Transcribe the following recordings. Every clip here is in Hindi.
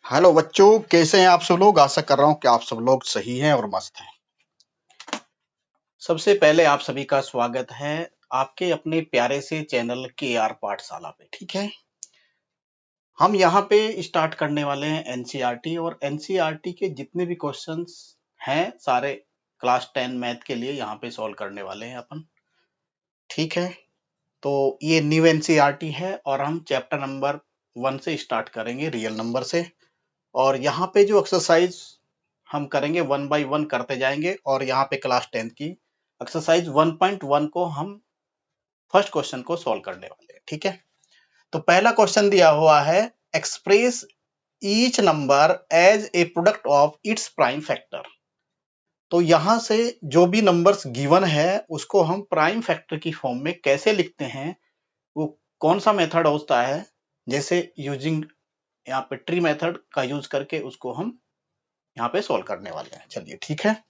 हेलो बच्चों, कैसे हैं आप सब लोग। आशा कर रहा हूं कि आप सब लोग सही हैं और मस्त हैं। सबसे पहले आप सभी का स्वागत है आपके अपने प्यारे से चैनल के आर पाठशाला पे। ठीक है, हम यहाँ पे स्टार्ट करने वाले हैं एनसीईआरटी और एनसीईआरटी के जितने भी क्वेश्चंस हैं सारे क्लास 10 मैथ के लिए यहाँ पे सॉल्व करने वाले हैं अपन। ठीक है, तो ये न्यू एनसीईआरटी है और हम चैप्टर नंबर 1 से स्टार्ट करेंगे, रियल नंबर से। और यहाँ पे जो एक्सरसाइज हम करेंगे 1 बाय 1 करते जाएंगे और यहाँ पे क्लास 10 की एक्सरसाइज 1.1 को हम फर्स्ट क्वेश्चन को सॉल्व करने वाले हैं। ठीक है, तो पहला क्वेश्चन दिया हुआ है, express each number as a product of its prime factor. तो यहां से जो भी नंबर्स गिवन है उसको हम प्राइम फैक्टर की फॉर्म में कैसे लिखते हैं, वो कौन सा मेथड होता है, जैसे यूजिंग यहाँ पे ट्री मेथड का यूज करके उसको हम यहाँ पे सॉल्व करने वाले हैं। चलिए ठीक है,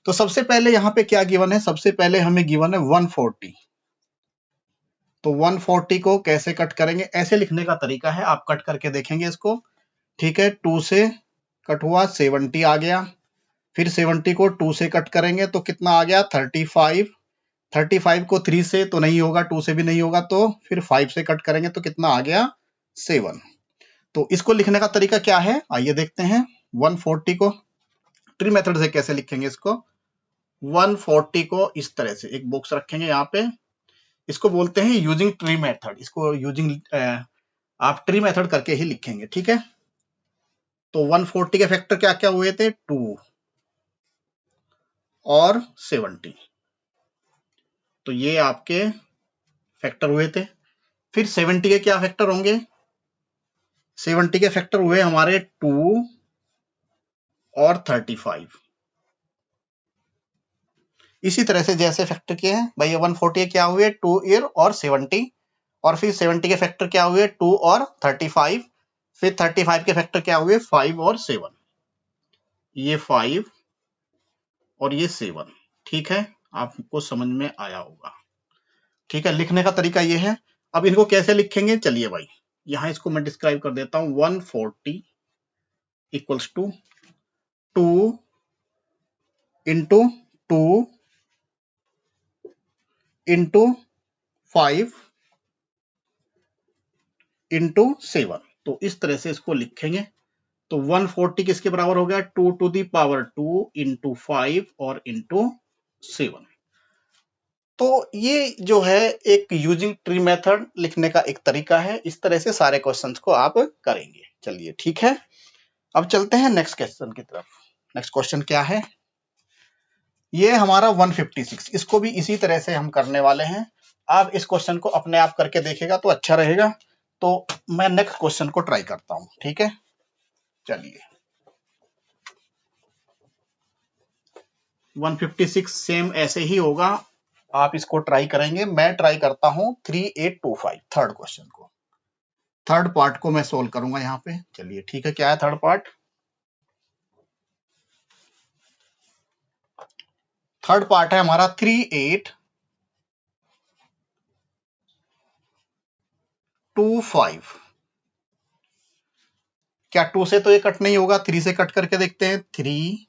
तो सबसे पहले यहाँ पे क्या गिवन है, सबसे पहले हमें गिवन है 140। तो 140 को कैसे कट करेंगे, ऐसे लिखने का तरीका है, आप कट करके देखेंगे इसको। ठीक है, 2 से कट हुआ 70 आ गया, फिर 70 को 2 से कट करेंगे तो कितना आ गया 35। 35 को 3 से तो नहीं होगा, 2 से भी नहीं होगा, तो फिर 5 से कट करेंगे तो कितना आ गया 7। तो इसको लिखने का तरीका क्या है, आइए देखते हैं। 140 को ट्री मेथड से कैसे लिखेंगे इसको। 140 को इस तरह से एक बॉक्स रखेंगे यहाँ पे, इसको बोलते हैं यूजिंग ट्री मेथड। इसको यूजिंग आप ट्री मेथड करके ही लिखेंगे। ठीक है, तो 140 के फैक्टर क्या क्या हुए थे, 2 और 70। तो ये आपके फैक्टर हुए थे। फिर 70 के क्या फैक्टर होंगे, 70 के फैक्टर हुए हमारे 2 और 35। इसी तरह से जैसे फैक्टर किए हैं भाई, 140 क्या हुए 2 और 70, और फिर 70 के फैक्टर क्या हुए 2 और 35, फिर 35 के फैक्टर क्या हुए 5 और 7, ये 5 और ये 7। ठीक है, आपको समझ में आया होगा। ठीक है, लिखने का तरीका ये है। अब इनको कैसे लिखेंगे, चलिए भाई यहां इसको मैं डिस्क्राइब कर देता हूं। 140 equals to 2 into 2 into 5 into 7। तो इस तरह से इसको लिखेंगे। तो 140 किसके बराबर हो गया, 2 टू दी पावर 2 इंटू 5 और इंटू 7। तो ये जो है एक यूजिंग ट्री मेथड लिखने का एक तरीका है। इस तरह से सारे क्वेश्चंस को आप करेंगे। चलिए ठीक है, अब चलते हैं नेक्स्ट क्वेश्चन की तरफ। नेक्स्ट क्वेश्चन क्या है, ये हमारा 156। इसको भी इसी तरह से हम करने वाले हैं। आप इस क्वेश्चन को अपने आप करके देखिएगा तो अच्छा रहेगा। तो मैं नेक्स्ट क्वेश्चन को ट्राई करता हूं। ठीक है, चलिए 156 सेम ऐसे ही होगा, आप इसको ट्राई करेंगे। मैं ट्राई करता हूं 3825 थर्ड क्वेश्चन को। थर्ड पार्ट को मैं सोल्व करूंगा यहाँ पे। चलिए ठीक है, क्या है थर्ड पार्ट, थर्ड पार्ट है हमारा 3825। क्या 2 से तो ये कट नहीं होगा, 3 से कट करके देखते हैं। 3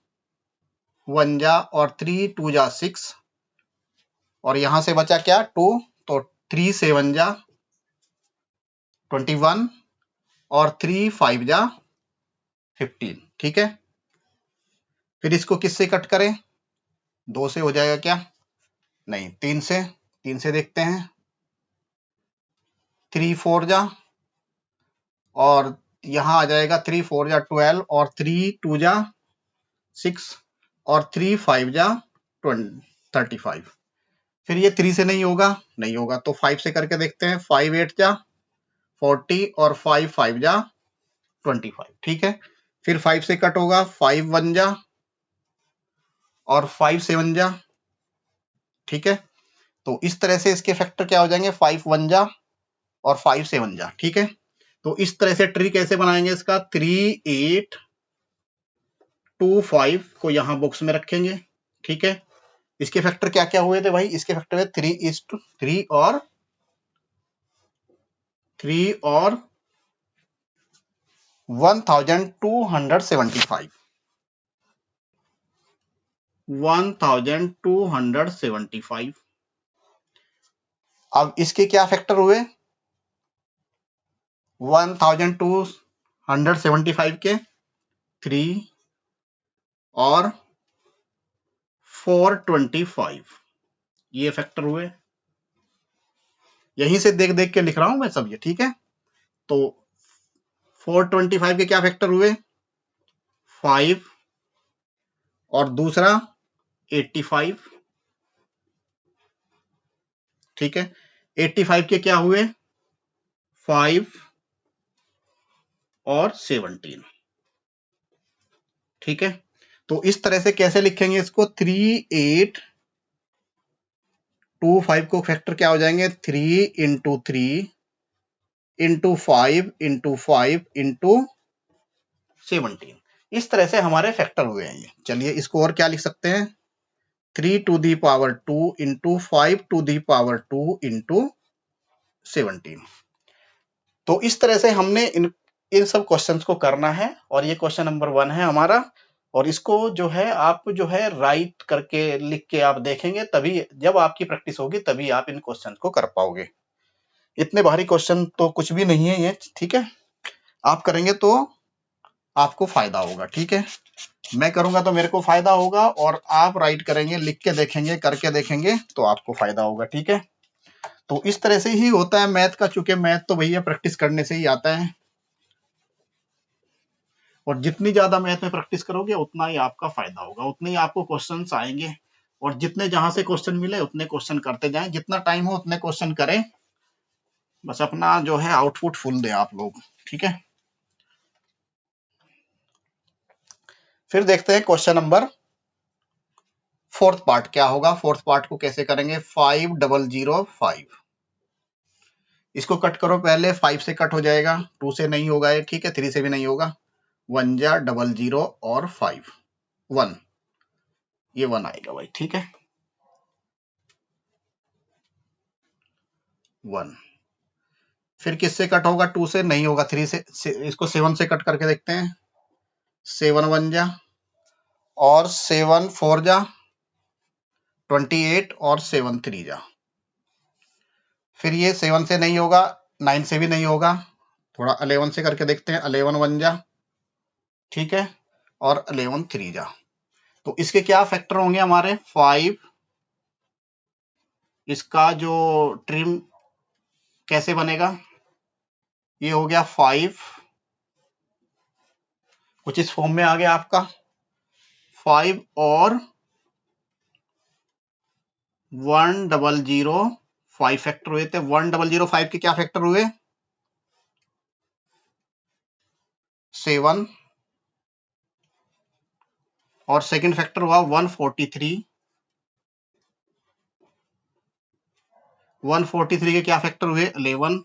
1 जा और 3 2 जा 6, और यहां से बचा क्या 2, तो 3 7 जा 21 और 3 5 जा 15। ठीक है, फिर इसको किससे कट करें, 2 से हो जाएगा क्या, नहीं 3 से। 3 से देखते हैं, 3 4 जा, और यहां आ जाएगा 3 4 जा 12 और 3 2 जा 6 और 3 5 जा 35। फिर ये 3 से नहीं होगा, नहीं होगा तो 5 से करके देखते हैं। 5 8 जा 40 और 5 5 जा 25। ठीक है, फिर 5 से कट होगा, 5 1 जा और 5 7 जा। ठीक है, तो इस तरह से इसके फैक्टर क्या हो जाएंगे, 5 1 जा और 5 7 जा। ठीक है, तो इस तरह से ट्री कैसे बनाएंगे इसका, 3 8 2 5 को यहां बॉक्स में रखेंगे। ठीक है, इसके फैक्टर क्या क्या हुए थे भाई, इसके फैक्टर हुए 3 और 1275 1275। अब इसके क्या फैक्टर हुए? 1275 के 3 और 425, ये फैक्टर हुए। यहीं से देख देख के लिख रहा हूं मैं सब ये, ठीक है। तो 425 के क्या फैक्टर हुए? 5 और दूसरा 85, ठीक है। 85 के क्या हुए? 5 और 17, ठीक है। तो इस तरह से कैसे लिखेंगे इसको? 3825 को फैक्टर क्या हो जाएंगे? 3 इंटू 3 इंटू 5 इंटू 5 इंटू 17। इस तरह से हमारे फैक्टर हुए हैं ये। चलिए इसको और क्या लिख सकते हैं? 3 to the power 2 into 5 to the power 2 into 17। तो इस तरह से हमने इन सब क्वेश्चंस को करना है, और ये क्वेश्चन नंबर 1 है हमारा। और इसको जो है आप जो है राइट करके लिख के आप देखेंगे, तभी जब आपकी प्रैक्टिस होगी तभी आप इन क्वेश्चन को कर पाओगे। इतने भारी क्वेश्चन तो कुछ भी नहीं है ये, ठीक है। आप करेंगे तो आपको फायदा होगा, ठीक है। मैं करूंगा तो मेरे को फायदा होगा, और आप राइट करेंगे, लिख के देखेंगे, करके देखेंगे तो आपको फायदा होगा, ठीक है। तो इस तरह से ही होता है मैथ का, चूंकि मैथ तो भैया प्रैक्टिस करने से ही आता है, और जितनी ज्यादा मैथ में प्रैक्टिस करोगे उतना ही आपका फायदा होगा, उतने ही आपको क्वेश्चंस आएंगे। और जितने जहां से क्वेश्चन मिले उतने क्वेश्चन करते जाएं, जितना टाइम हो उतने क्वेश्चन करें, बस अपना जो है आउटपुट फुल दें आप लोग, ठीक है। फिर देखते हैं क्वेश्चन नंबर 4th पार्ट क्या होगा। 4th पार्ट को कैसे करेंगे? 5005, इसको कट करो पहले। 5 से कट हो जाएगा, 2 से नहीं होगा ये, ठीक है। 3 से भी नहीं होगा। 1 जा 00 और 5 1, ये 1 आएगा भाई, ठीक है। 1 फिर किससे कट होगा? 2 से नहीं होगा। 3 से इसको 7 से कट करके देखते हैं। 7 1 जा और 7 4 जा 28 और 7 3 जा। फिर ये 7 से नहीं होगा, 9 से भी नहीं होगा, थोड़ा 11 से करके देखते हैं। 11 1 जा, ठीक है, और 11 3 जा। तो इसके क्या फैक्टर होंगे हमारे? 5, इसका जो ट्रिम कैसे बनेगा? ये हो गया 5, कुछ इस फॉर्म में आ गया आपका। 5 और 1005 फैक्टर हुए थे। 1005 के क्या फैक्टर हुए? 7, और सेकंड फैक्टर हुआ 143। 143 के क्या फैक्टर हुए? 11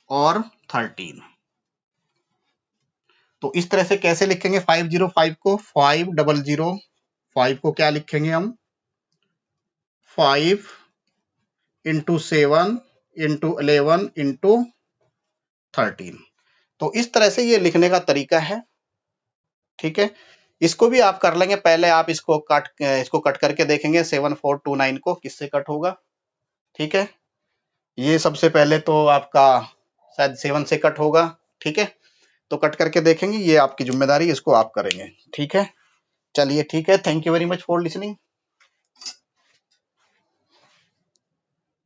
और 13। तो इस तरह से कैसे लिखेंगे 505 को? 5005 को क्या लिखेंगे हम? 5 इंटू 7 इंटू 11 इंटू 13। तो इस तरह से ये लिखने का तरीका है, ठीक है। इसको भी आप कर लेंगे। पहले आप इसको कट करके देखेंगे 7429 को किससे कट होगा, ठीक है। ये सबसे पहले तो आपका शायद 7 से कट होगा, ठीक है। तो कट करके देखेंगे, ये आपकी जिम्मेदारी, इसको आप करेंगे, ठीक है। चलिए ठीक है, thank you very much for listening.